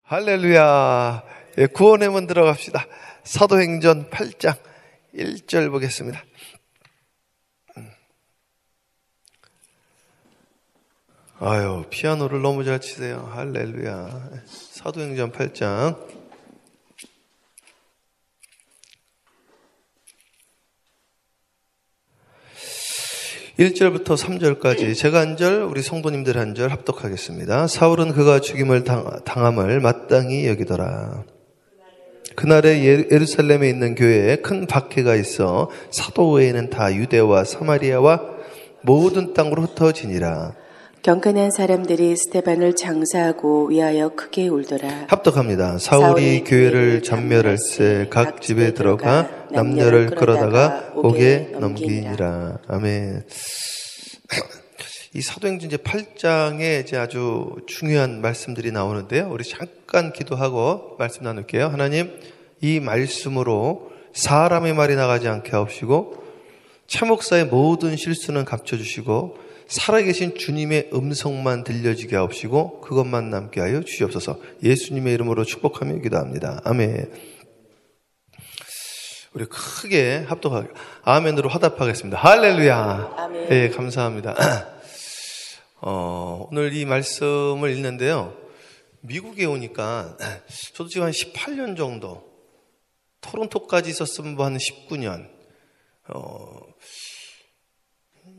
할렐루야. 예, 구원의 문 들어갑시다. 사도행전 8장 1절 보겠습니다. 아유, 피아노를 너무 잘 치세요. 할렐루야. 사도행전 8장 1절부터 3절까지 제가 한 절, 우리 성도님들 한 절 합독하겠습니다. 사울은 그가 죽임을 당함을 마땅히 여기더라. 그날에 예루살렘에 있는 교회에 큰 박해가 있어 사도 외에는 다 유대와 사마리아와 모든 땅으로 흩어지니라. 경건한 사람들이 스데반을 장사하고 위하여 크게 울더라. 합독합니다. 사울이 교회를 전멸할세 각 집에 들어가 남녀를 끌어다가 옥에 넘기니라. 아멘. 이 사도행전 이제 8장에 이제 아주 중요한 말씀들이 나오는데요. 우리 잠깐 기도하고 말씀 나눌게요. 하나님, 이 말씀으로 사람의 말이 나가지 않게 하옵시고 차 목사의 모든 실수는 감춰주시고 살아계신 주님의 음성만 들려지게 하옵시고 그것만 남게 하여 주시옵소서. 예수님의 이름으로 축복하며 기도합니다. 아멘. 우리 크게 합독하게 아멘으로 화답하겠습니다. 할렐루야. 아멘. 네, 감사합니다. 오늘 이 말씀을 읽는데요. 미국에 오니까 저도 지금 한 18년 정도, 토론토까지 있었으면 한 19년,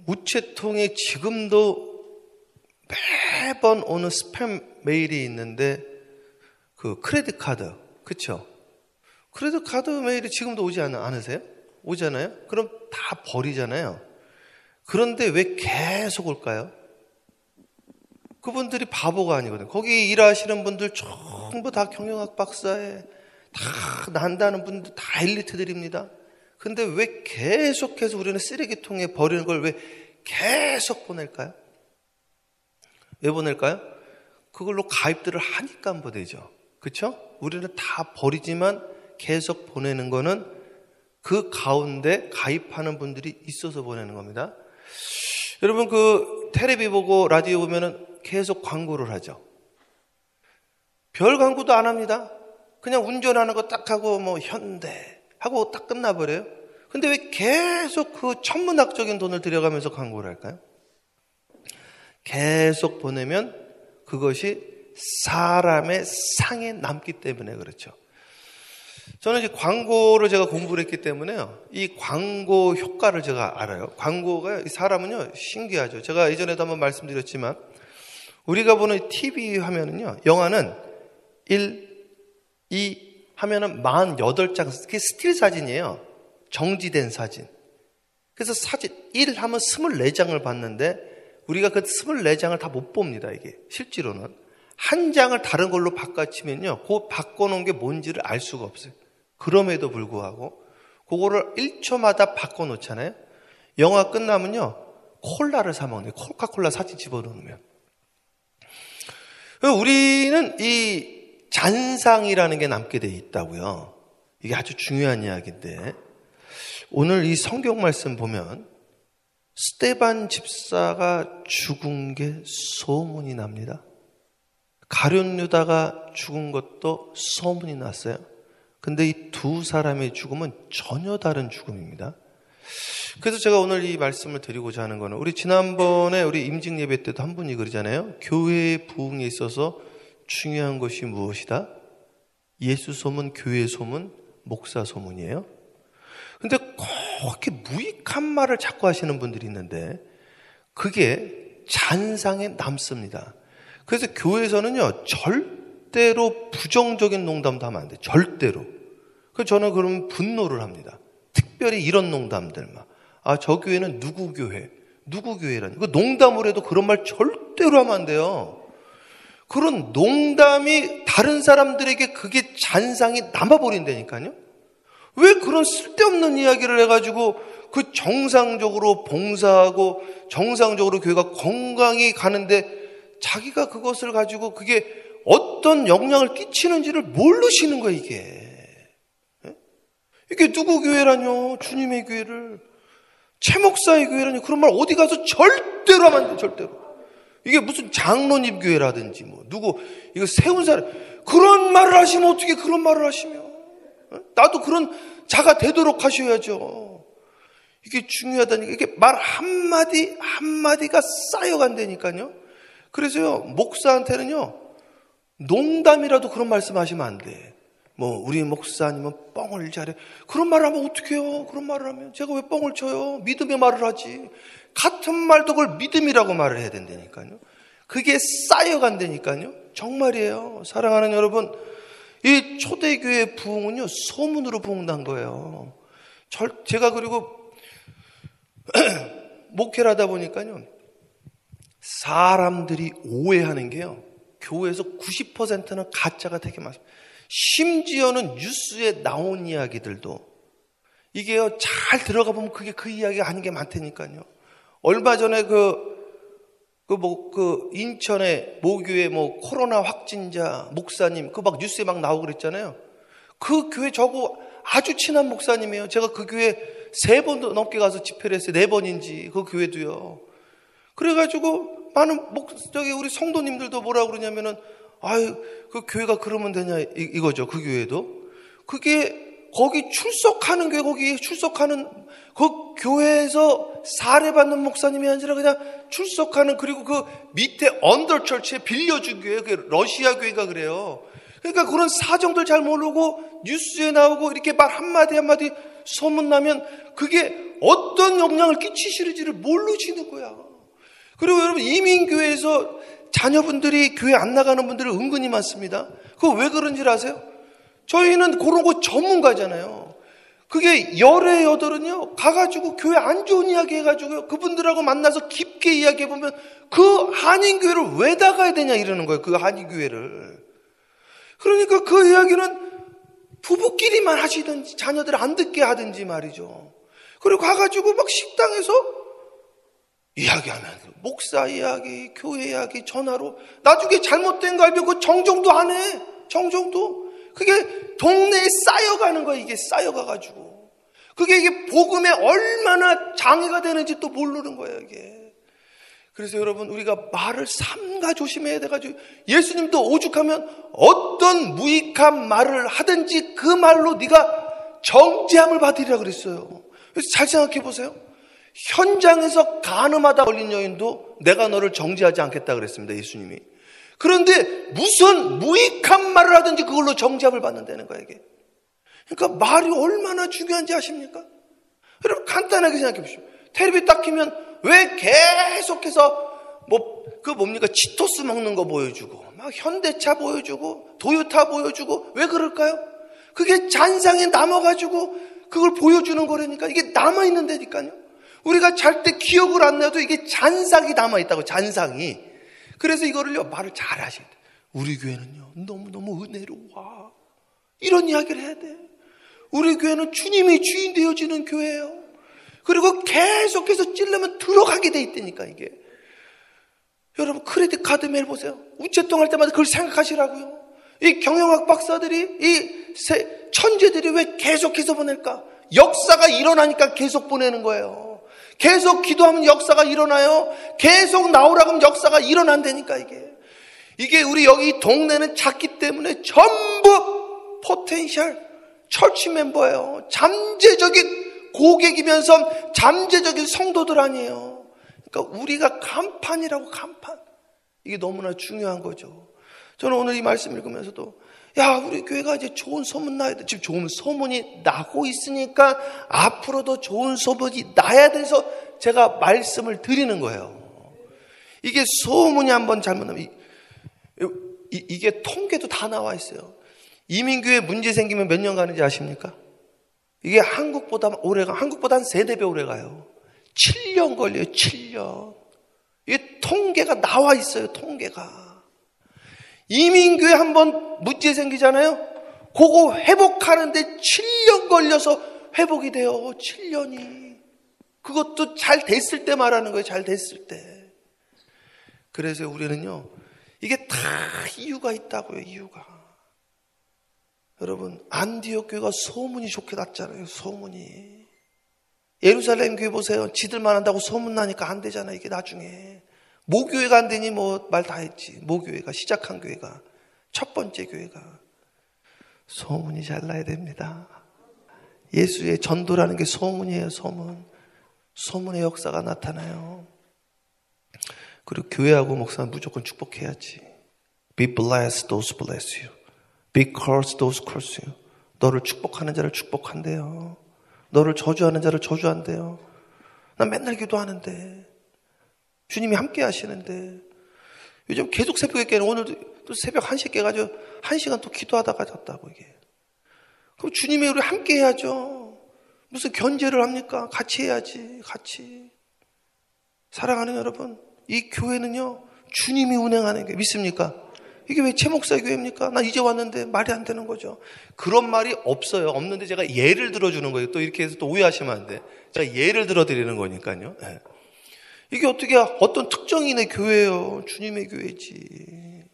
우체통에 지금도 매번 오는 스팸 메일이 있는데 그 크레딧 카드, 그쵸? 크레딧 카드 메일이 지금도 오지 않으세요? 오잖아요? 그럼 다 버리잖아요. 그런데 왜 계속 올까요? 그분들이 바보가 아니거든요. 거기 일하시는 분들 전부 다 경영학 박사에 다 난다는 분들 다 엘리트들입니다. 근데 왜 계속해서 우리는 쓰레기통에 버리는 걸 왜 계속 보낼까요? 왜 보낼까요? 그걸로 가입들을 하니까 보내죠. 그렇죠? 우리는 다 버리지만 계속 보내는 거는 그 가운데 가입하는 분들이 있어서 보내는 겁니다. 여러분 그 텔레비 보고 라디오 보면은 계속 광고를 하죠. 별 광고도 안 합니다. 그냥 운전하는 거 딱 하고 뭐 현대 하고 딱 끝나버려요. 근데 왜 계속 그 천문학적인 돈을 들여가면서 광고를 할까요? 계속 보내면 그것이 사람의 상에 남기 때문에 그렇죠. 저는 이제 광고를 제가 공부를 했기 때문에요. 이 광고 효과를 제가 알아요. 광고가 이 사람은요 신기하죠. 제가 예전에도 한번 말씀드렸지만 우리가 보는 TV 화면은요, 영화는 1, 2 하면은 48장, 그게 스틸 사진이에요. 정지된 사진. 그래서 사진 1 하면 24장을 봤는데 우리가 그 24장을 다 못 봅니다, 이게. 실제로는. 한 장을 다른 걸로 바꿔치면요, 그 바꿔놓은 게 뭔지를 알 수가 없어요. 그럼에도 불구하고 그거를 1초마다 바꿔놓잖아요. 영화 끝나면요, 콜라를 사 먹네요. 코카콜라 사진 집어넣으면. 우리는 이 잔상이라는 게 남게 돼 있다고요. 이게 아주 중요한 이야기인데 오늘 이 성경 말씀 보면 스데반 집사가 죽은 게 소문이 납니다. 가룟 유다가 죽은 것도 소문이 났어요. 근데 이 두 사람의 죽음은 전혀 다른 죽음입니다. 그래서 제가 오늘 이 말씀을 드리고자 하는 거는 우리 지난번에 우리 임직 예배 때도 한 분이 그러잖아요. 교회의 부흥에 있어서 중요한 것이 무엇이다? 예수 소문, 교회 소문, 목사 소문이에요. 근데 그렇게 무익한 말을 자꾸 하시는 분들이 있는데 그게 잔상에 남습니다. 그래서 교회에서는요 절대로 부정적인 농담도 하면 안 돼요. 절대로. 그래서 저는 그러면 분노를 합니다. 특별히 이런 농담들 막. 아, 저 교회는 누구 교회? 누구 교회라니? 그 농담을 해도 그런 말 절대로 하면 안 돼요. 그런 농담이 다른 사람들에게 그게 잔상이 남아버린다니까요. 왜 그런 쓸데없는 이야기를 해가지고 그 정상적으로 봉사하고 정상적으로 교회가 건강히 가는데 자기가 그것을 가지고 그게 어떤 영향을 끼치는지를 모르시는 거예요, 이게. 이게 누구 교회라뇨? 주님의 교회를. 최 목사의 교회라뇨? 그런 말 어디 가서 절대로 하면 안 돼, 절대로. 이게 무슨 장로님 교회라든지 누구 이거 세운 사람 그런 말을 하시면 어떻게 그런 말을 하시며 나도 그런 자가 되도록 하셔야죠. 이게 중요하다니까. 이게 말 한마디 한마디가 쌓여간다니까요. 그래서요 목사한테는요 농담이라도 그런 말씀하시면 안 돼. 우리 목사님은 뻥을 잘해. 그런 말을 하면 어떡해요? 그런 말을 하면 제가 왜 뻥을 쳐요? 믿음의 말을 하지. 같은 말도 그걸 믿음이라고 말을 해야 된다니까요. 그게 쌓여간다니까요. 정말이에요. 사랑하는 여러분, 이 초대교회 부흥은요 소문으로 부흥난 거예요. 제가 그리고 목회를 하다 보니까요 사람들이 오해하는 게요 교회에서 90%는 가짜가 되게 많습니다. 심지어는 뉴스에 나온 이야기들도 이게요 잘 들어가 보면 그게 그 이야기가 아닌 게 많다니까요. 얼마 전에 인천의 모교회 코로나 확진자 목사님 막 뉴스에 막 나오고 그랬잖아요. 그 교회 저하고 아주 친한 목사님이에요. 제가 그 교회 3번 넘게 가서 집회를 했어요. 4번인지 그 교회도요. 그래가지고 많은 우리 성도님들도 뭐라 그러냐면은 그 교회가 그러면 되냐 이거죠. 그 교회도 그게 거기 출석하는 교회 거기 출석하는 그 교회에서 사례받는 목사님이 아니라 그냥 출석하는 그리고 그 밑에 언더처치에 빌려준 교회 그 러시아 교회가 그래요. 그러니까 그런 사정들 잘 모르고 뉴스에 나오고 이렇게 말 한마디 한마디 소문나면 그게 어떤 영향을 끼치시는지를 모르시는 거야. 그리고 여러분 이민교회에서 자녀분들이 교회 안 나가는 분들이 은근히 많습니다. 그거 왜 그런지 아세요? 저희는 그런 거 전문가잖아요. 그게 열의 여덟은요 가가지고 교회 안 좋은 이야기 해가지고요 그분들하고 만나서 깊게 이야기해보면 그 한인교회를 왜 나가야 되냐 이러는 거예요. 그 한인교회를. 그러니까 그 이야기는 부부끼리만 하시든지 자녀들 안 듣게 하든지 말이죠. 그리고 가가지고 막 식당에서 이야기하면 목사 이야기, 교회 이야기 전화로 나중에 잘못된 거 알면 그 정정도 안 해. 정정도. 그게 동네에 쌓여가는 거야. 이게 쌓여가가지고. 이게 복음에 얼마나 장애가 되는지 또 모르는 거예요. 이게. 그래서 여러분 우리가 말을 삼가 조심해야 돼가지고 예수님도 오죽하면 어떤 무익한 말을 하든지 그 말로 네가 정죄함을 받으리라 그랬어요. 그래서 잘 생각해 보세요. 현장에서 간음하다 걸린 여인도 내가 너를 정죄하지 않겠다 그랬습니다. 예수님이. 그런데 무슨 무익한 말을 하든지 그걸로 정죄함을 받는다는 거예요. 이게. 그러니까 말이 얼마나 중요한지 아십니까? 여러분 간단하게 생각해 보십시오. 텔레비 딱 키면 왜 계속해서 치토스 먹는 거 보여주고 막 현대차 보여주고 도요타 보여주고 왜 그럴까요? 그게 잔상에 남아가지고 그걸 보여주는 거라니까. 이게 남아있는다니까요. 우리가 잘 때 기억을 안 나도 이게 잔상이 남아있다고. 잔상이. 그래서 이거를요 말을 잘 하셔야 돼. 우리 교회는요 너무너무 은혜로워 이런 이야기를 해야 돼. 우리 교회는 주님이 주인 되어지는 교회예요. 그리고 계속해서 찔르면 들어가게 돼 있다니까. 이게 여러분 크레딧 카드 매일 보세요. 우체통 할 때마다 그걸 생각하시라고요. 이 경영학 박사들이 이 천재들이 왜 계속해서 보낼까? 역사가 일어나니까 계속 보내는 거예요. 계속 기도하면 역사가 일어나요. 계속 나오라고 하면 역사가 일어난다니까. 이게 우리 여기 동네는 작기 때문에 전부 포텐셜 철치 멤버예요. 잠재적인 고객이면서 잠재적인 성도들 아니에요. 그러니까 우리가 간판이라고. 간판. 이게 너무나 중요한 거죠. 저는 오늘 이 말씀 읽으면서도 우리 교회가 이제 좋은 소문 나야 돼. 지금 좋은 소문이 나고 있으니까 앞으로도 좋은 소문이 나야 돼서 제가 말씀을 드리는 거예요. 이게 소문이 한번 잘못나면 이게 통계도 다 나와 있어요. 이민교회 문제 생기면 몇 년 가는지 아십니까? 이게 한국보다 한 3-4배 오래 가요. 7년 걸려요. 7년. 이게 통계가 나와 있어요. 통계가. 이민교회 한번 문제 생기잖아요. 그거 회복하는데 7년 걸려서 회복이 돼요. 7년이. 그것도 잘 됐을 때 말하는 거예요. 잘 됐을 때. 그래서 우리는요. 이게 다 이유가 있다고요. 이유가. 여러분 안디옥 교회가 소문이 좋게 났잖아요. 소문이. 예루살렘 교회 보세요. 지들만 한다고 소문나니까 안 되잖아요. 이게 나중에. 모교회가 안 되니 뭐 말 다 했지. 모교회가 시작한 교회가 첫 번째 교회가 소문이 잘 나야 됩니다. 예수의 전도라는 게 소문이에요. 소문의 역사가 나타나요. 그리고 교회하고 목사는 무조건 축복해야지. Be blessed those bless you. Be cursed those curse you. 너를 축복하는 자를 축복한대요. 너를 저주하는 자를 저주한대요. 난 맨날 기도하는데 주님이 함께 하시는데 요즘 계속 새벽에 깨는 오늘도 또 새벽 1시에 깨가지고 1시간 또 기도하다가 잤다고 이게. 그럼 주님이 우리 함께 해야죠. 무슨 견제를 합니까? 같이 해야지. 같이. 사랑하는 여러분, 이 교회는요 주님이 운행하는 게 믿습니까? 이게 왜 최목사 교회입니까? 나 이제 왔는데 말이 안 되는 거죠. 그런 말이 없어요. 없는데 제가 예를 들어주는 거예요. 또 이렇게 해서 또 오해하시면 안 돼. 제가 예를 들어드리는 거니까요. 네. 이게 어떻게 어떤 특정인의 교회예요. 주님의 교회지.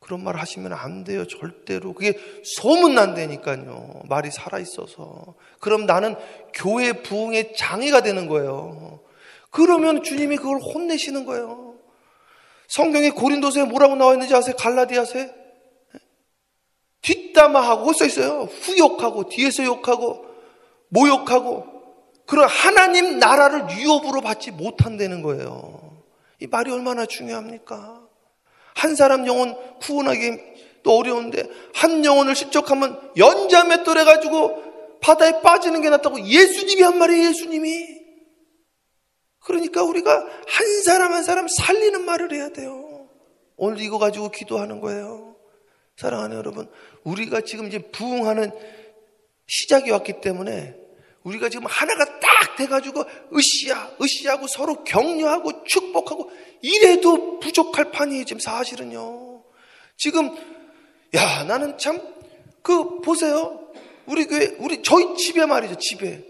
그런 말 하시면 안 돼요. 절대로. 그게 소문난다니까요. 말이 살아있어서. 그럼 나는 교회 부흥의 장애가 되는 거예요. 그러면 주님이 그걸 혼내시는 거예요. 성경에 고린도서에 뭐라고 나와 있는지 아세요? 갈라디아서에? 뒷담화하고 써 있어요. 후욕하고 뒤에서 욕하고 모욕하고 그런 하나님 나라를 유업으로 받지 못한다는 거예요. 이 말이 얼마나 중요합니까? 한 사람 영혼 구원하기 또 어려운데 한 영혼을 실족하면 연자맷돌 해가지고 바다에 빠지는 게 낫다고 예수님이 한 말이에요. 예수님이. 그러니까 우리가 한 사람 한 사람 살리는 말을 해야 돼요. 오늘 이거 가지고 기도하는 거예요. 사랑하는 여러분, 우리가 지금 이제 부흥하는 시작이 왔기 때문에 우리가 지금 하나가 딱 돼가지고 으쌰하고 서로 격려하고 축복하고 이래도 부족할 판이에요. 지금 사실은요. 지금 나는 참 보세요. 우리 교회 저희 집에 말이죠. 집에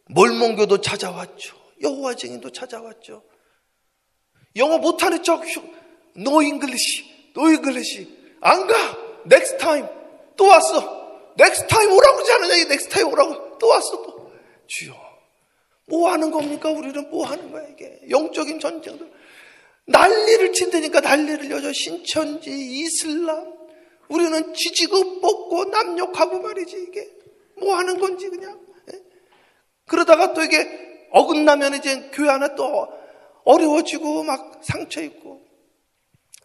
몰몬교도 찾아왔죠. 여호와 증인도 찾아왔죠. 영어 못하는 척 No English 안 가. Next time 또 왔어. Next time 오라고 그러지 않느냐. Next time 오라고 또 왔어. 또 주여 뭐 하는 겁니까? 우리는 뭐 하는 거야 이게. 영적인 전쟁도 난리를 친다니까. 난리를 여자 신천지 이슬람 우리는 지지고 뽑고 남욕하고 말이지. 이게 뭐 하는 건지 그냥. 그러다가 또 이게 어긋나면 이제 교회 하나 또 어려워지고 막 상처 있고.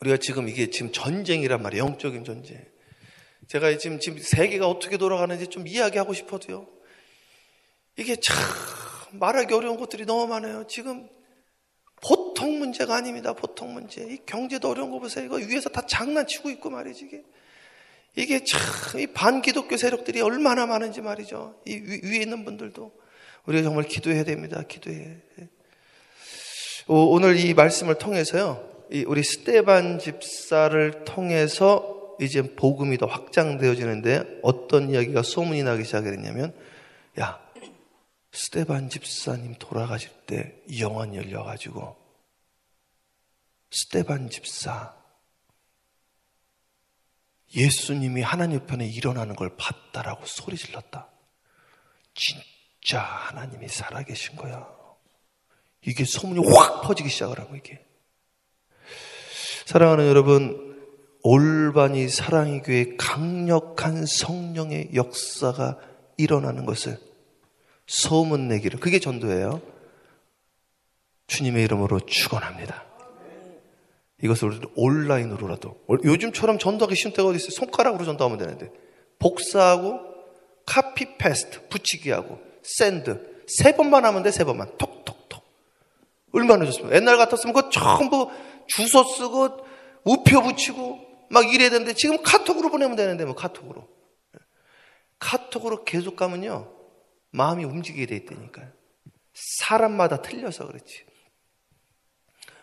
우리가 지금 이게 지금 전쟁이란 말이에요. 영적인 전쟁. 제가 지금 세계가 어떻게 돌아가는지 좀 이야기하고 싶어도요. 이게 참 말하기 어려운 것들이 너무 많아요. 지금 보통 문제가 아닙니다. 보통 문제. 이 경제도 어려운 거 보세요. 이거 위에서 다 장난치고 있고 말이지. 이게 참 이 반기독교 세력들이 얼마나 많은지 말이죠. 이 위에 있는 분들도. 우리가 정말 기도해야 됩니다. 기도해. 오늘 이 말씀을 통해서요. 우리 스데반 집사를 통해서 이제 복음이 더 확장되어지는데 어떤 이야기가 소문이 나기 시작했냐면 스데반 집사님 돌아가실 때 영안이 열려가지고 스데반 집사 예수님이 하나님 편에 일어나는 걸 봤다라고 소리 질렀다. 진짜 하나님이 살아계신 거야. 이게 소문이 확 퍼지기 시작을 하고 이게. 사랑하는 여러분, 올바니 사랑의 교회 강력한 성령의 역사가 일어나는 것을 소문내기를, 그게 전도예요. 주님의 이름으로 축원합니다. 이것을 우리는 온라인으로라도, 요즘처럼 전도하기 쉬운 때가 어디 있어요? 손가락으로 전도하면 되는데 복사하고 카피 패스트 붙이기하고 샌드 3번만 하면 돼. 3번만 톡톡톡. 얼마나 좋습니까? 옛날 같았으면 그거 전부 주소 쓰고 우표 붙이고 막 이래야 되는데 지금 카톡으로 보내면 되는데 뭐 카톡으로 계속 가면요 마음이 움직이게 돼 있다니까요. 사람마다 틀려서 그렇지.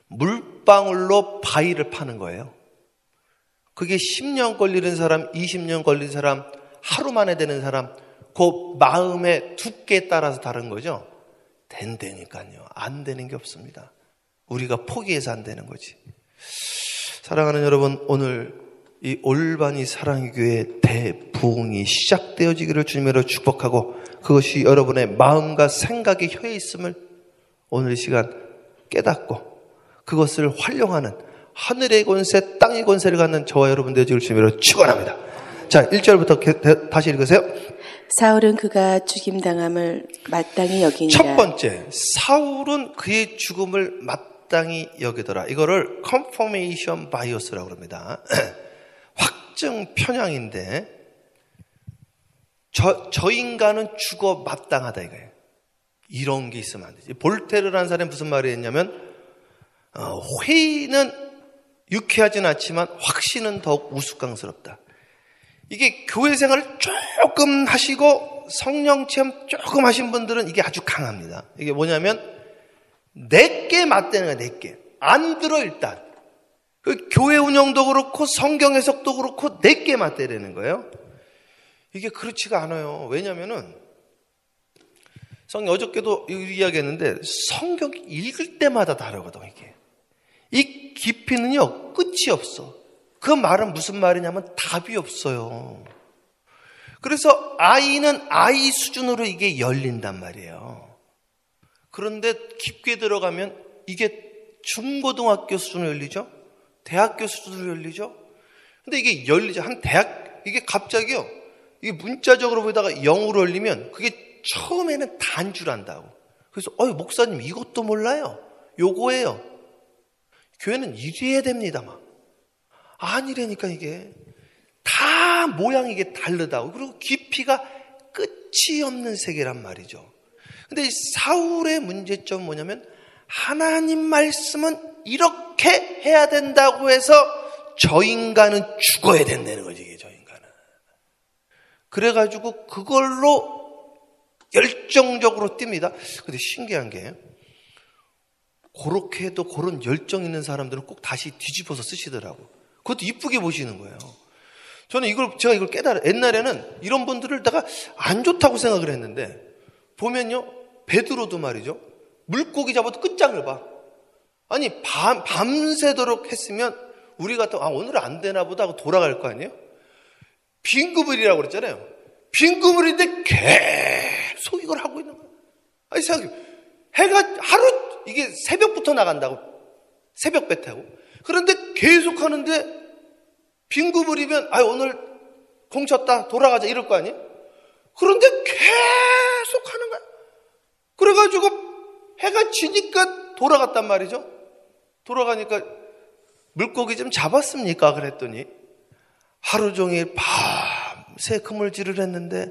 물방울로 바위를 파는 거예요. 그게 10년 걸리는 사람, 20년 걸린 사람, 하루 만에 되는 사람, 그 마음의 두께에 따라서 다른 거죠. 된다니까요. 안 되는 게 없습니다. 우리가 포기해서 안 되는 거지. 사랑하는 여러분, 오늘 이 올바니 사랑의 교회 대부흥이 시작되어지기를 주님으로 축복하고 그것이 여러분의 마음과 생각의 혀에 있음을 오늘 이 시간 깨닫고 그것을 활용하는 하늘의 권세, 땅의 권세를 갖는 저와 여러분 되어질 주님으로 축원합니다. 자, 1절부터 다시 읽으세요. 사울은 그가 죽임당함을 마땅히 여기니라. 첫 번째, 사울은 그의 죽음을 마땅히 여기더라. 이거를 confirmation bias라고 합니다. 확증 편향인데 저 인간은 죽어 마땅하다 이거예요. 이런 게 있으면 안 되지. 볼테르라는 사람이 무슨 말을 했냐면 회의는 유쾌하진 않지만 확신은 더욱 우스꽝스럽다. 이게 교회 생활을 조금 하시고 성령 체험 조금 하신 분들은 이게 아주 강합니다. 이게 뭐냐면 내게 맞대는 거야. 내게 안 들어. 일단 그 교회 운영도 그렇고 성경 해석도 그렇고 내게 맞대라는 거예요. 이게 그렇지가 않아요. 왜냐면은 어저께도 이야기했는데 성경 읽을 때마다 다르거든. 이게 이 깊이는요 끝이 없어. 그 말은 무슨 말이냐면 답이 없어요. 그래서 아이는 아이 수준으로 이게 열린단 말이에요. 그런데 깊게 들어가면 이게 중고등학교 수준으로 열리죠. 대학교 수준으로 열리죠. 근데 이게 열리죠. 한 대학 이게 갑자기요. 이게 문자적으로 보다가 0으로 열리면 그게 처음에는 단주란다고. 그래서 목사님 이것도 몰라요. 요거예요. 교회는 이래야 됩니다. 막. 아니라니까 이게 다 모양이 이게 다르다고. 그리고 깊이가 끝이 없는 세계란 말이죠. 근데 이 사울의 문제점은 뭐냐면 하나님 말씀은 이렇게 해야 된다고 해서 저 인간은 죽어야 된다는 거지. 이게 저 인간은. 그래가지고 그걸로 열정적으로 뜁니다. 근데 신기한 게 그렇게 해도 그런 열정 있는 사람들은 꼭 다시 뒤집어서 쓰시더라고. 그것도 이쁘게 보시는 거예요. 저는 제가 이걸 깨달아. 옛날에는 이런 분들을 내가 안 좋다고 생각을 했는데 보면요. 베드로도 말이죠. 물고기 잡아도 끝장을 봐. 아니 밤새도록 했으면 우리 같은 오늘은 안 되나 보다 하고 돌아갈 거 아니에요? 빈구물이라고 그랬잖아요. 빈구물인데 계속 이걸 하고 있는 거예요. 아니 생각해. 해가 하루 이게 새벽부터 나간다고. 새벽 배 타고. 그런데 계속 하는데 빈구물이면 오늘 공 쳤다 돌아가자 이럴 거 아니에요? 그런데 계속 하는 거야. 그래가지고 해가 지니까 돌아갔단 말이죠. 돌아가니까 물고기 좀 잡았습니까? 그랬더니 하루 종일 밤새 그물질을 했는데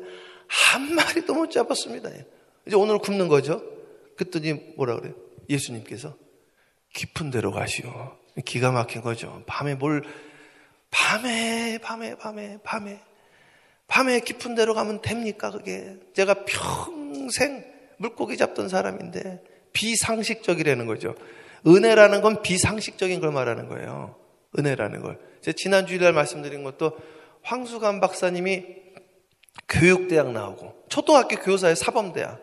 한 마리도 못 잡았습니다. 이제 오늘 굽는 거죠. 그랬더니 뭐라 그래요? 예수님께서 깊은 데로 가시오. 기가 막힌 거죠. 밤에 깊은 데로 가면 됩니까? 그게 제가 평생 물고기 잡던 사람인데 비상식적이라는 거죠. 은혜라는 건 비상식적인 걸 말하는 거예요. 은혜라는 걸. 제가 지난 주일날 말씀드린 것도 황수관 박사님이 교육대학 나오고 초등학교 교사의 사범대학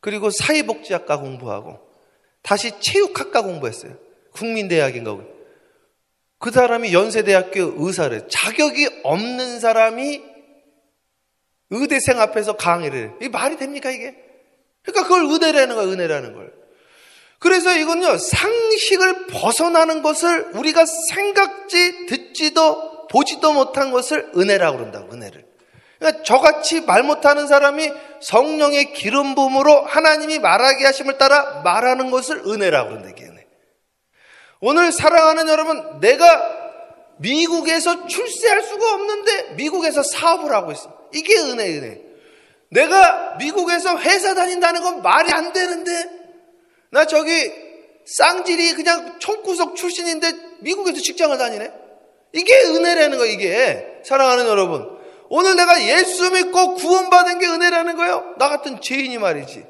그리고 사회복지학과 공부하고 다시 체육학과 공부했어요. 국민대학인가. 그 사람이 연세대학교 의사를 자격이 없는 사람이 의대생 앞에서 강의를 해요. 이게 말이 됩니까 이게? 그러니까 그걸 은혜라는 거야. 은혜라는 걸. 그래서 이건요 상식을 벗어나는 것을 우리가 생각지 듣지도 보지도 못한 것을 은혜라고 그런다고. 은혜를. 그러니까 저같이 말 못하는 사람이 성령의 기름 부음으로 하나님이 말하게 하심을 따라 말하는 것을 은혜라고 그런다. 이게 은혜. 오늘 사랑하는 여러분, 내가 미국에서 출세할 수가 없는데 미국에서 사업을 하고 있어. 이게 은혜. 내가 미국에서 회사 다닌다는 건 말이 안 되는데 나 저기 쌍질이 그냥 총구석 출신인데 미국에서 직장을 다니네. 이게 은혜라는 거예요. 이게 사랑하는 여러분, 오늘 내가 예수 믿고 구원받은 게 은혜라는 거예요. 나 같은 죄인이 말이지.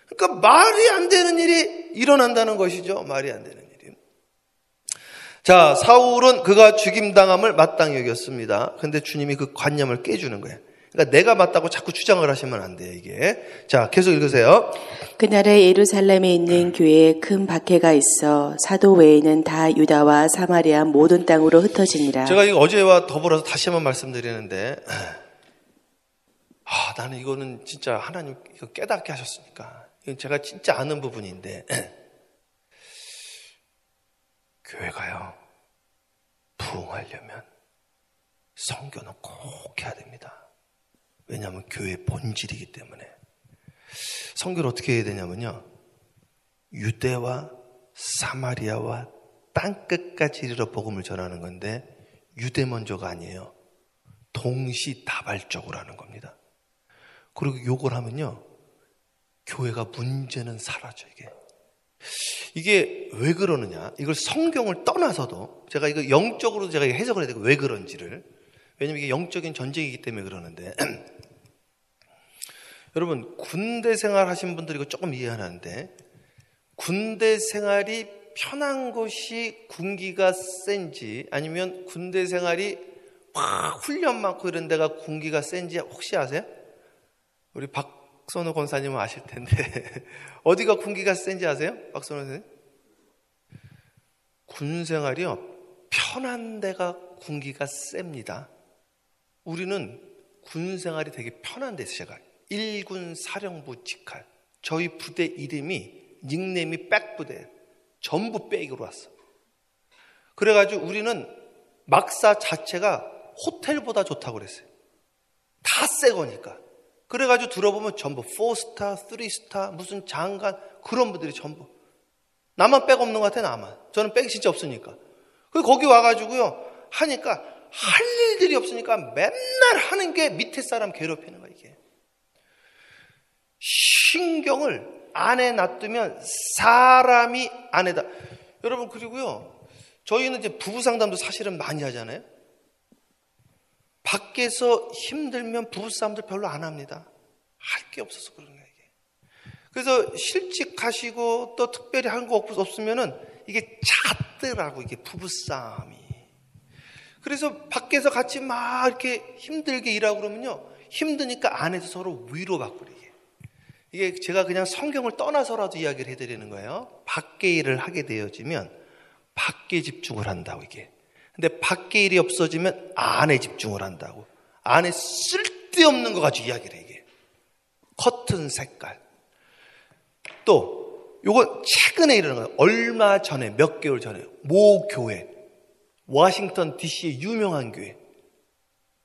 그러니까 말이 안 되는 일이 일어난다는 것이죠. 말이 안 되는 일이. 자, 사울은 그가 죽임당함을 마땅히 여겼습니다. 근데 주님이 그 관념을 깨주는 거예요. 그러니까 내가 맞다고 자꾸 주장을 하시면 안 돼요, 이게. 자, 계속 읽으세요. 그날에 예루살렘에 있는 교회에 큰 박해가 있어 사도 외에는 다 유다와 사마리아 모든 땅으로 흩어지니라. 제가 이거 어제와 더불어서 다시 한번 말씀드리는데, 나는 이거는 진짜 하나님 이거 깨닫게 하셨으니까. 이건 제가 진짜 아는 부분인데, 교회가요, 부흥하려면 선교는 꼭 해야 됩니다. 왜냐하면 교회의 본질이기 때문에. 선교를 어떻게 해야 되냐면요, 유대와 사마리아와 땅끝까지 이르러 복음을 전하는 건데, 유대 먼저가 아니에요. 동시다발적으로 하는 겁니다. 그리고 요걸 하면요, 교회가 문제는 사라져. 이게 왜 그러느냐, 이걸 성경을 떠나서도 제가 이거 영적으로 제가 해석을 해야 되고, 왜 그런지를. 왜냐면 이게 영적인 전쟁이기 때문에 그러는데 여러분, 군대 생활 하신 분들이 이거 조금 이해하는데, 군대 생활이 편한 것이 군기가 센지, 아니면 군대 생활이 막 훈련 많고 이런 데가 군기가 센지 혹시 아세요? 우리 박선우 권사님은 아실 텐데 어디가 군기가 센지 아세요? 박선우 선생님? 군 생활이요, 편한 데가 군기가 셉니다. 우리는 군 생활이 되게 편한 데서, 제가 1군 사령부 직할, 저희 부대 이름이, 닉네임이 백부대예요. 전부 백으로 왔어. 그래가지고 우리는 막사 자체가 호텔보다 좋다고 그랬어요. 다 새 거니까. 그래가지고 들어보면 전부 4스타, 3스타, 무슨 장관, 그런 분들이 전부. 나만 백 없는 것 같아, 나만. 저는 백이 진짜 없으니까. 그리고 거기 와가지고요, 하니까 할 일들이 없으니까 맨날 하는 게 밑에 사람 괴롭히는 거야, 이게. 신경을 안에 놔두면 사람이 안에다. 여러분, 그리고요, 저희는 이제 부부 상담도 사실은 많이 하잖아요. 밖에서 힘들면 부부싸움들 별로 안 합니다. 할 게 없어서 그런 거예요, 이게. 그래서 실직하시고 또 특별히 한 거 없으면은 이게 잦더라고, 이게 부부싸움이. 그래서 밖에서 같이 막 이렇게 힘들게 일하고 그러면요, 힘드니까 안에서 서로 위로받고 이게 제가 그냥 성경을 떠나서라도 이야기를 해드리는 거예요. 밖에 일을 하게 되어지면 밖에 집중을 한다고, 이게. 근데 밖에 일이 없어지면 안에 집중을 한다고. 안에 쓸데없는 거 가지고 이야기를 해, 이게. 커튼 색깔. 또 요거 최근에 일어난 거예요. 얼마 전에, 몇 개월 전에 모 교회, 워싱턴 DC의 유명한 교회,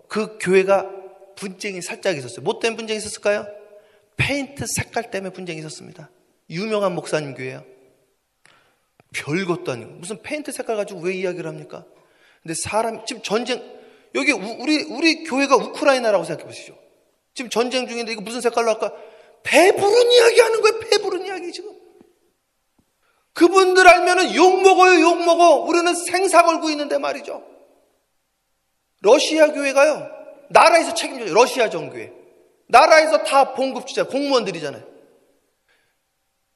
그 교회가 분쟁이 살짝 있었어요. 뭐 때문에 분쟁이 있었을까요? 페인트 색깔 때문에 분쟁이 있었습니다. 유명한 목사님 교회예요. 별것도 아니고 무슨 페인트 색깔 가지고 왜 이야기를 합니까? 근데 사람, 지금 전쟁, 여기 우리 교회가 우크라이나라고 생각해 보시죠. 지금 전쟁 중인데 이거 무슨 색깔로 할까? 배부른 이야기 하는 거예요. 배부른 이야기 지금. 그분들 알면은 욕 먹어요, 욕 먹어. 우리는 생사 걸고 있는데 말이죠. 러시아 교회가요, 나라에서 책임져요. 러시아 정교회. 나라에서 다 봉급주자, 공무원들이잖아요.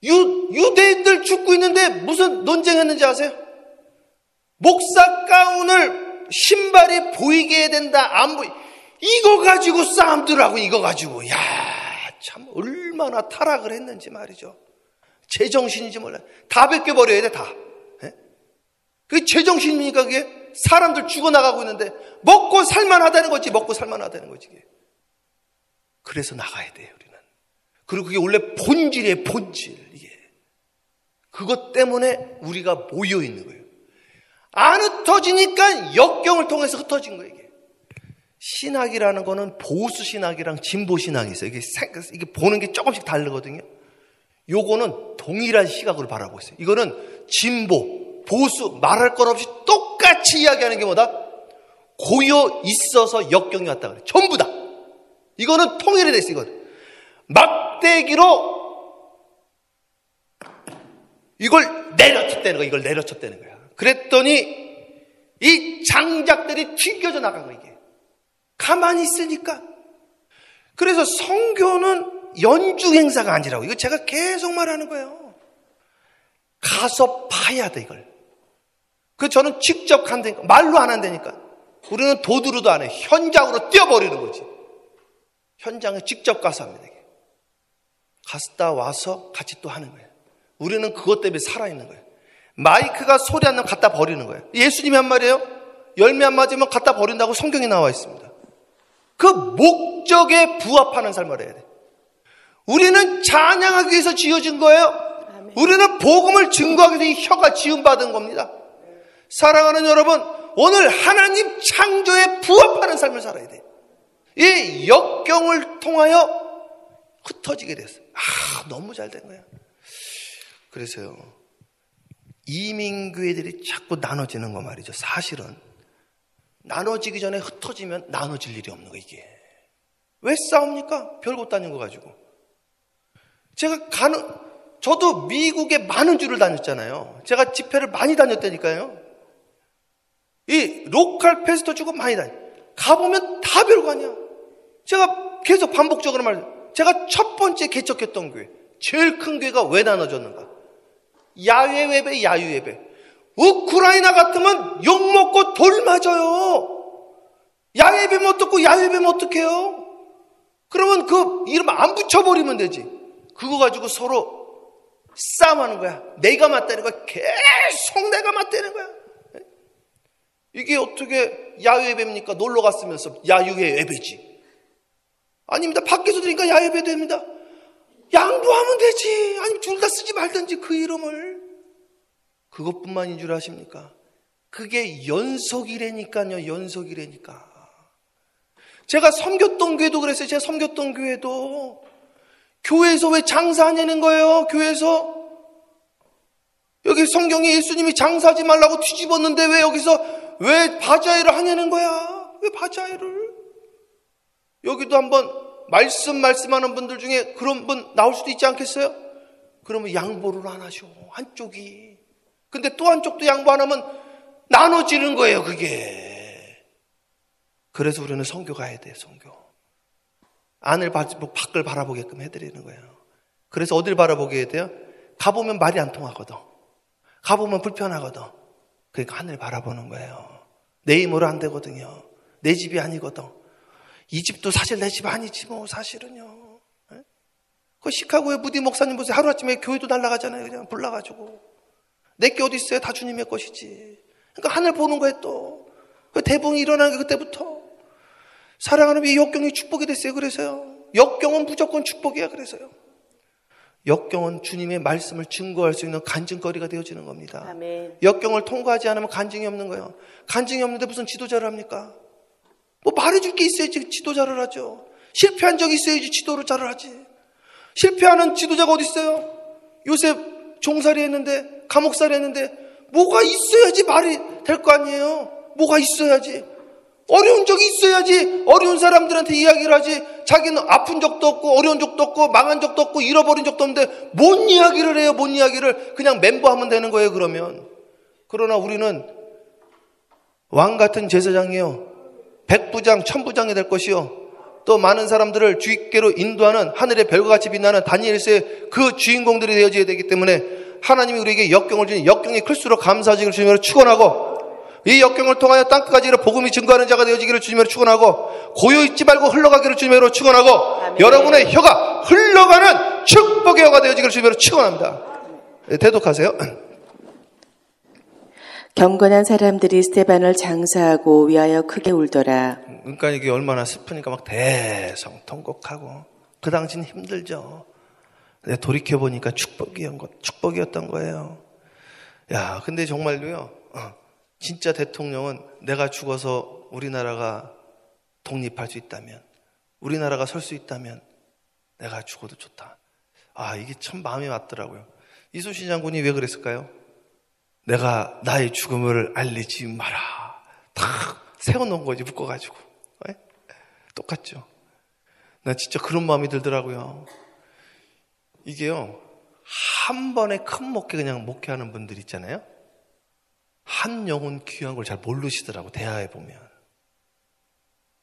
유대인들 죽고 있는데 무슨 논쟁했는지 아세요? 목사 가운을 신발이 보이게 해야 된다, 안 보이. 이거 가지고 싸움들하고, 이거 가지고. 야, 참 얼마나 타락을 했는지 말이죠. 제정신인지 몰라요. 다 벗겨버려야 돼, 다. 예? 그게 제정신이니까 그게 사람들 죽어나가고 있는데 먹고 살만하다는 거지, 먹고 살만하다는 거지. 그게. 그래서 나가야 돼요, 우리는. 그리고 그게 원래 본질이에요, 본질. 이게. 그것 때문에 우리가 모여 있는 거예요. 안 흩어지니까 역경을 통해서 흩어진 거예요, 이게. 신학이라는 거는 보수 신학이랑 진보 신학이 있어요. 이게 보는 게 조금씩 다르거든요. 요거는 동일한 시각으로 바라보고 있어요. 이거는 진보, 보수, 말할 것 없이 똑같이 이야기하는 게 뭐다? 고여 있어서 역경이 왔다 그래. 전부 다. 이거는 통일이 됐어요, 이거는. 막대기로 이걸 내려쳤다는 거야, 이걸 내려쳤다는 거야. 그랬더니 이 장작들이 튕겨져 나간 거야, 이게. 가만히 있으니까. 그래서 선교는 연중 행사가 아니라고. 이거 제가 계속 말하는 거예요. 가서 파야 돼, 이걸. 그 저는 직접 간다니까. 말로 안 한다니까. 우리는 도두로도 안 해. 현장으로 뛰어버리는 거지. 현장에 직접 가서 합니다, 이게. 갔다 와서 같이 또 하는 거예요. 우리는 그것 때문에 살아있는 거예요. 마이크가 소리 안 나면 갖다 버리는 거예요. 예수님이 한 말이에요. 열매 안 맞으면 갖다 버린다고 성경에 나와 있습니다. 그 목적에 부합하는 삶을 해야 돼. 우리는 찬양하기 위해서 지어진 거예요. 우리는 복음을 증거하기 위해서 이 혀가 지음받은 겁니다. 사랑하는 여러분, 오늘 하나님 창조에 부합하는 삶을 살아야 돼요. 이 역경을 통하여 흩어지게 됐어요. 너무 잘 된 거야. 그래서요, 이민교회들이 자꾸 나눠지는 거 말이죠. 사실은 나눠지기 전에 흩어지면 나눠질 일이 없는 거. 이게 왜 싸웁니까? 별것도 아닌 거 가지고. 저도 미국에 많은 주를 다녔잖아요. 제가 집회를 많이 다녔다니까요. 이 로컬 페스토 주고 많이 가보면 다 별거 아니야. 제가 계속 반복적으로 말해요. 제가 첫 번째 개척했던 교회, 제일 큰 교회가 왜 나눠졌는가? 야외 예배, 야유 예배. 우크라이나 같으면 욕먹고 돌 맞아요. 야외 예배면 어떻고 야유 예배면 어떡해요? 그러면 그 이름 안 붙여버리면 되지. 그거 가지고 서로 싸움하는 거야. 내가 맞다는 거야. 계속 내가 맞다는 거야. 이게 어떻게 야유 예배입니까? 놀러 갔으면서 야유의 예배지. 아닙니다. 밖에서 들으니까 야유 예배 됩니다. 양보하면 되지. 아니면 둘 다 쓰지 말든지 그 이름을. 그것뿐만인 줄 아십니까? 그게 연속이라니까요. 연속이라니까. 제가 섬겼던 교회도 그랬어요. 제가 섬겼던 교회도 교회에서 왜 장사하냐는 거예요. 교회에서 여기 성경에 예수님이 장사하지 말라고 뒤집었는데 왜 여기서 왜 바자회를 하냐는 거야. 왜 바자회를? 여기도 한번 말씀하는 분들 중에 그런 분 나올 수도 있지 않겠어요? 그러면 양보를 안 하셔. 한쪽이. 근데 또 한쪽도 양보 안 하면 나눠지는 거예요. 그게. 그래서 우리는 선교 가야 돼. 선교. 안을 밖을 바라보게끔 해드리는 거예요. 그래서 어딜 바라보게 해야 돼요? 가보면 말이 안 통하거든. 가보면 불편하거든. 그러니까 하늘 바라보는 거예요. 내 힘으로 안 되거든요. 내 집이 아니거든. 이 집도 사실 내 집 아니지 뭐 사실은요. 그 시카고의 무디 목사님 보세요. 하루아침에 교회도 날아가잖아요. 그냥 불나가지고. 내게 어디 있어요? 다 주님의 것이지. 그러니까 하늘 보는 거예요 또. 대붕이 일어나는 게 그때부터. 사랑하는 이 역경이 축복이 됐어요. 그래서요. 역경은 무조건 축복이야. 그래서요. 역경은 주님의 말씀을 증거할 수 있는 간증거리가 되어지는 겁니다. 아멘. 역경을 통과하지 않으면 간증이 없는 거예요. 간증이 없는데 무슨 지도자를 합니까? 뭐 말해줄 게 있어야지 지도자를 하죠. 실패한 적이 있어야지 지도자를 하지. 실패하는 지도자가 어디 있어요? 요셉 종살이 했는데, 감옥살이 했는데 뭐가 있어야지 말이 될 거 아니에요. 뭐가 있어야지. 어려운 적이 있어야지 어려운 사람들한테 이야기를 하지. 자기는 아픈 적도 없고 어려운 적도 없고 망한 적도 없고 잃어버린 적도 없는데 뭔 이야기를 해요. 뭔 이야기를. 그냥 멤버하면 되는 거예요. 그러면. 그러나 우리는 왕 같은 제사장이요, 백부장 천부장이 될 것이요, 또 많은 사람들을 주께로 인도하는 하늘의 별과 같이 빛나는 다니엘서의 그 주인공들이 되어져야 되기 때문에 하나님이 우리에게 역경을 주니 역경이 클수록 감사하기를 주님으로 축원하고, 이 역경을 통하여 땅끝까지 복음이 증거하는 자가 되어지기를 주님으로 축원하고, 고요있지 말고 흘러가기를 주님으로 축원하고, 아멘. 여러분의 혀가 흘러가는 축복의 혀가 되어지기를 주님으로 축원합니다. 대독하세요. 경건한 사람들이 스데반을 장사하고 위하여 크게 울더라. 그러니까 이게 얼마나 슬프니까 막 대성통곡하고. 그 당시는 힘들죠. 근데 돌이켜보니까 축복이었던 거예요. 야, 근데 정말로요, 진짜 대통령은 내가 죽어서 우리나라가 독립할 수 있다면, 우리나라가 설 수 있다면 내가 죽어도 좋다. 이게 참 마음에 맞더라고요. 이순신 장군이 왜 그랬을까요? 내가 나의 죽음을 알리지 마라. 탁 세워놓은 거지, 묶어가지고. 똑같죠. 나 진짜 그런 마음이 들더라고요. 이게요, 한 번에 큰 목회 그냥 목회하는 분들 있잖아요. 한 영혼 귀한 걸 잘 모르시더라고. 대화해 보면.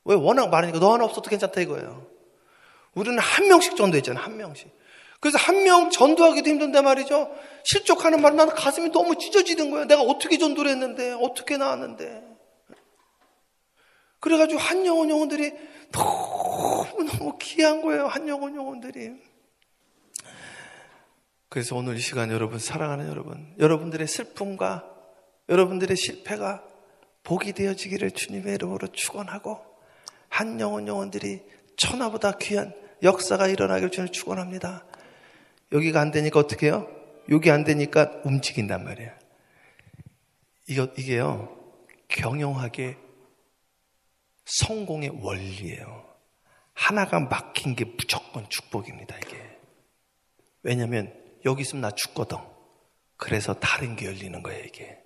왜? 워낙 많으니까 너 하나 없어도 괜찮다 이거예요. 우리는 한 명씩 전도했잖아요. 한 명씩. 그래서 한 명 전도하기도 힘든데 말이죠. 실족하는 말은 나는 가슴이 너무 찢어지는 거예요. 내가 어떻게 전도를 했는데, 어떻게 나왔는데. 그래가지고 한 영혼들이 너무너무 귀한 거예요. 한 영혼들이. 그래서 오늘 이 시간 여러분, 사랑하는 여러분, 여러분들의 슬픔과 여러분들의 실패가 복이 되어지기를 주님의 이름으로 축원하고, 한 영혼들이 천하보다 귀한 역사가 일어나기를 주님 축원합니다. 여기가 안 되니까 어떻게 해요? 여기 안 되니까 움직인단 말이에요. 이게요, 경영학의 성공의 원리예요. 하나가 막힌 게 무조건 축복입니다, 이게. 왜냐면 여기 있으면 나 죽거든. 그래서 다른 게 열리는 거예요, 이게.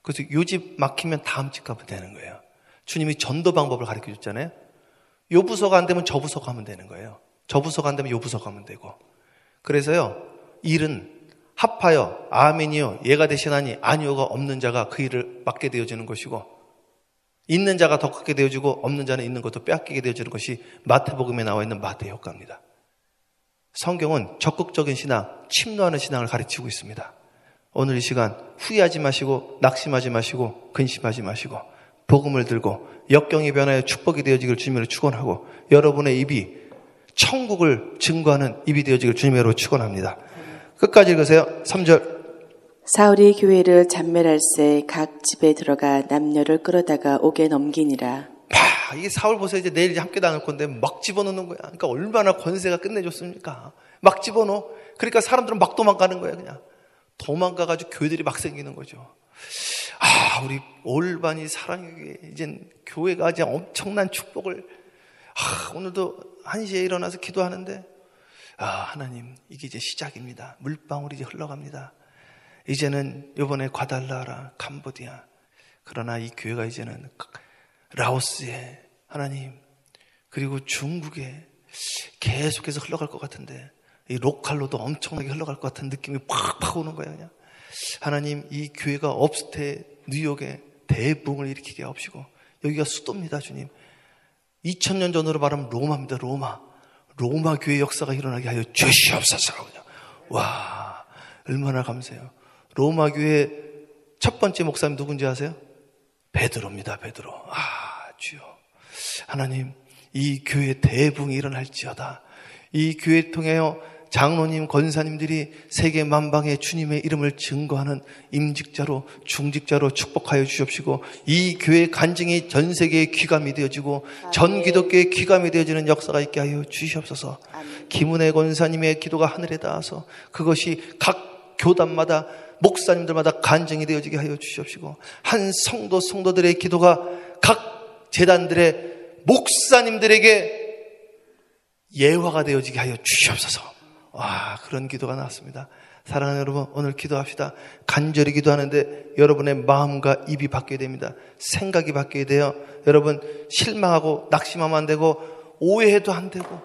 그래서 요 집 막히면 다음 집 가면 되는 거예요. 주님이 전도 방법을 가르쳐 줬잖아요. 요 부서가 안 되면 저 부서 가면 되는 거예요. 저 부서가 안 되면 요 부서 가면 되고. 그래서요, 일은 합하여 아멘이요 얘가 대신하니 아니오가 없는 자가 그 일을 맡게 되어지는 것이고, 있는 자가 더 크게 되어지고 없는 자는 있는 것도 빼앗기게 되어지는 것이 마태복음에 나와 있는 마태 효과입니다. 성경은 적극적인 신앙, 침노하는 신앙을 가르치고 있습니다. 오늘 이 시간 후회하지 마시고 낙심하지 마시고 근심하지 마시고 복음을 들고 역경이 변하여 축복이 되어지기를 주님으로 축원하고, 여러분의 입이 천국을 증거하는 입이 되어지기를 주님으로 축원합니다. 끝까지 읽으세요. 3절. 사울이 교회를 잔멸할새 각 집에 들어가 남녀를 끌어다가 옥에 넘기니라. 이게 사울 보세요. 이제 내일 이제 함께 나눌 건데 막 집어넣는 거야. 그러니까 얼마나 권세가 끝내줬습니까? 막 집어넣어. 그러니까 사람들은 막 도망가는 거야, 그냥. 도망가가지고 교회들이 막 생기는 거죠. 우리 올반이 사랑의 이젠 교회가 이제 엄청난 축복을. 오늘도 1시에 일어나서 기도하는데, 하나님, 이게 이제 시작입니다. 물방울이 이제 흘러갑니다. 이제는 요번에 과달라라, 캄보디아. 그러나 이 교회가 이제는 라오스에, 하나님, 그리고 중국에 계속해서 흘러갈 것 같은데, 이 로컬로도 엄청나게 흘러갈 것 같은 느낌이 팍팍 오는 거예요, 그냥. 하나님, 이 교회가 업스테 뉴욕에 대붕을 일으키게 하옵시고, 여기가 수도입니다, 주님. 2000년 전으로 말하면 로마입니다, 로마 교회 역사가 일어나게 하여 주시옵소서. 그냥. 와, 얼마나 감사해요. 로마 교회 첫 번째 목사님 누군지 아세요? 베드로입니다, 베드로. 주여. 하나님, 이 교회 대붕이 일어날지어다. 이 교회 통하여 장로님, 권사님들이 세계 만방에 주님의 이름을 증거하는 임직자로, 중직자로 축복하여 주시옵시고, 이 교회 간증이 전 세계의 귀감이 되어지고 전 기독교의 귀감이 되어지는 역사가 있게 하여 주시옵소서. 김은혜 권사님의 기도가 하늘에 닿아서 그것이 각 교단마다, 목사님들마다 간증이 되어지게 하여 주시옵시고, 한 성도들의 기도가 각 재단들의 목사님들에게 예화가 되어지게 하여 주시옵소서. 그런 기도가 나왔습니다. 사랑하는 여러분, 오늘 기도합시다. 간절히 기도하는데 여러분의 마음과 입이 바뀌어야 됩니다. 생각이 바뀌어야 돼요. 여러분, 실망하고 낙심하면 안 되고 오해해도 안 되고.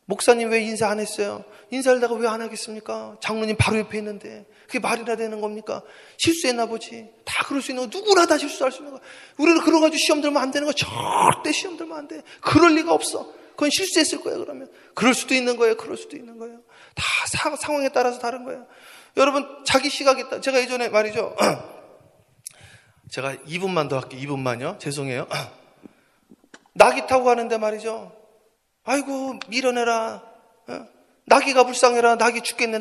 목사님 왜 인사 안 했어요? 인사를 내가 왜 안 하겠습니까? 장로님 바로 옆에 있는데 그게 말이나 되는 겁니까? 실수했나 보지. 다 그럴 수 있는 거, 누구나 다 실수할 수 있는 거. 우리는 그런 가지고 시험 들면 안 되는 거. 절대 시험 들면 안 돼. 그럴 리가 없어. 그건 실수했을 거예요, 그러면. 그럴 수도 있는 거예요, 그럴 수도 있는 거예요. 다 상황에 따라서 다른 거예요. 여러분, 자기 시각이 있다. 제가 예전에 말이죠. 제가 2분만 더 할게요. 2분만요. 죄송해요. 낙이 타고 가는데 말이죠. 아이고, 밀어내라. 낙이가 불쌍해라. 낙이 죽겠네.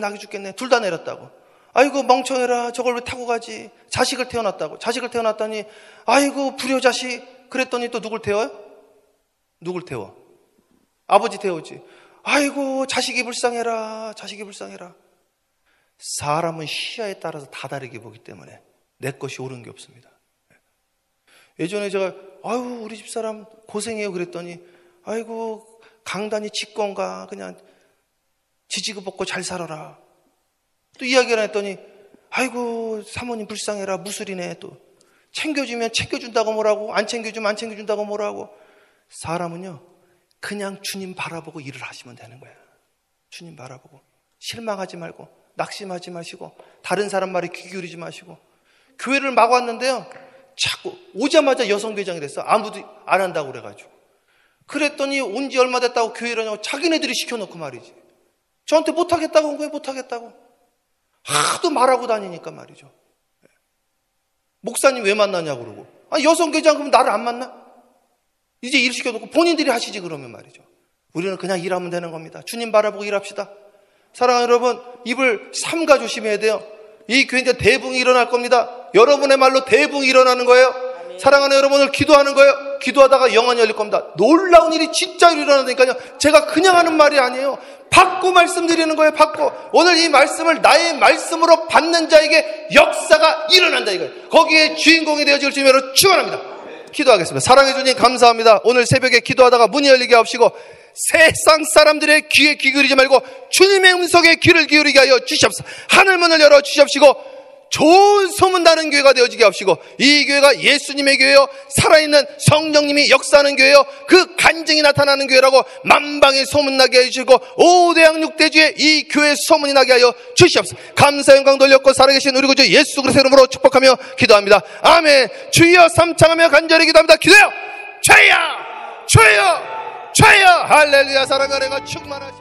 둘 다 내렸다고. 아이고, 멍청해라. 저걸 왜 타고 가지? 자식을 태어났다고. 자식을 태어났더니, 아이고, 불효자식. 그랬더니 또 누굴 태워요? 누굴 태워? 아버지 태우지. 아이고, 자식이 불쌍해라. 사람은 시야에 따라서 다 다르게 보기 때문에 내 것이 옳은 게 없습니다. 예전에 제가 우리 집사람 고생해요 그랬더니, 아이고, 강단이 직권가, 그냥 지지고 벗고 잘 살아라. 또 이야기를 했더니, 아이고, 사모님 불쌍해라. 무술이네. 또 챙겨주면 챙겨준다고 뭐라고, 안 챙겨주면 안 챙겨준다고 뭐라고. 사람은요, 그냥 주님 바라보고 일을 하시면 되는 거야. 주님 바라보고. 실망하지 말고, 낙심하지 마시고, 다른 사람 말에 귀 기울이지 마시고. 교회를 막 왔는데요, 자꾸 오자마자 여성교장이 됐어. 아무도 안 한다고 그래가지고. 그랬더니 온 지 얼마 됐다고 교회를 하냐고 자기네들이 시켜놓고 말이지. 저한테 못하겠다고 한 거예요, 못하겠다고. 하도 말하고 다니니까 말이죠. 목사님 왜 만나냐고 그러고. 여성교장 그러면 나를 안 만나? 이제 일 시켜놓고 본인들이 하시지 그러면 말이죠. 우리는 그냥 일하면 되는 겁니다. 주님 바라보고 일합시다. 사랑하는 여러분, 입을 삼가 조심해야 돼요. 이 교회인데 대붕이 일어날 겁니다. 여러분의 말로 대붕이 일어나는 거예요. 사랑하는 여러분을 기도하는 거예요. 기도하다가 영안이 열릴 겁니다. 놀라운 일이 진짜 일어나니까요. 제가 그냥 하는 말이 아니에요. 받고 말씀드리는 거예요. 받고. 오늘 이 말씀을 나의 말씀으로 받는 자에게 역사가 일어난다 이거예요. 거기에 주인공이 되어질 주님으로 축원합니다. 기도하겠습니다. 사랑해 주님 감사합니다. 오늘 새벽에 기도하다가 문이 열리게 하옵시고 세상 사람들의 귀에 귀 기울이지 말고 주님의 음성에 귀를 기울이게 하여 주시옵소서. 하늘문을 열어 주시옵시고 좋은 소문나는 교회가 되어지게 하옵시고 이 교회가 예수님의 교회요 살아있는 성령님이 역사하는 교회요 그 간증이 나타나는 교회라고 만방에 소문나게 해주시고 5대양 6대주에 이 교회 소문이 나게 하여 주시옵소서. 감사 영광 돌렸고 살아계신 우리 구주 예수 그리스도의 이름으로 축복하며 기도합니다. 아멘. 주여 삼창하며 간절히 기도합니다. 기도해요. 주여 주여 주여 할렐루야. 사랑하는 내가 충만하시